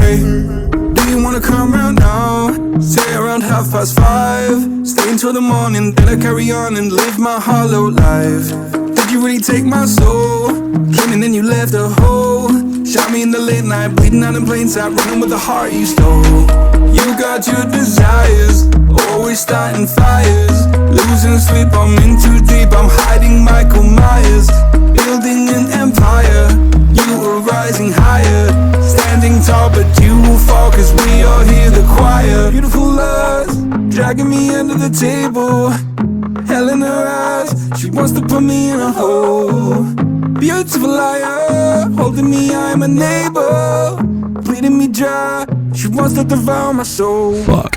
Hey, do you wanna come round now? Say around 5:30. Stay until the morning, then I carry on and live my hollow life. Did you really take my soul? Came and then you left a hole. Shot me in the late night, bleeding out in plain sight, running with the heart you stole. You got your desires, always starting fires. Losing sleep, I'm in too deep, I'm hiding Michael Myers. Building an empire, you are rising higher. Standing tall, but you will fall, cause we all hear the choir. Beautiful lust, dragging me under the table. Hell in her eyes, she wants to put me in a hole. Beautiful liar, holding me, I'm a neighbor. Bleeding me dry, she wants to devour my soul. Fuck.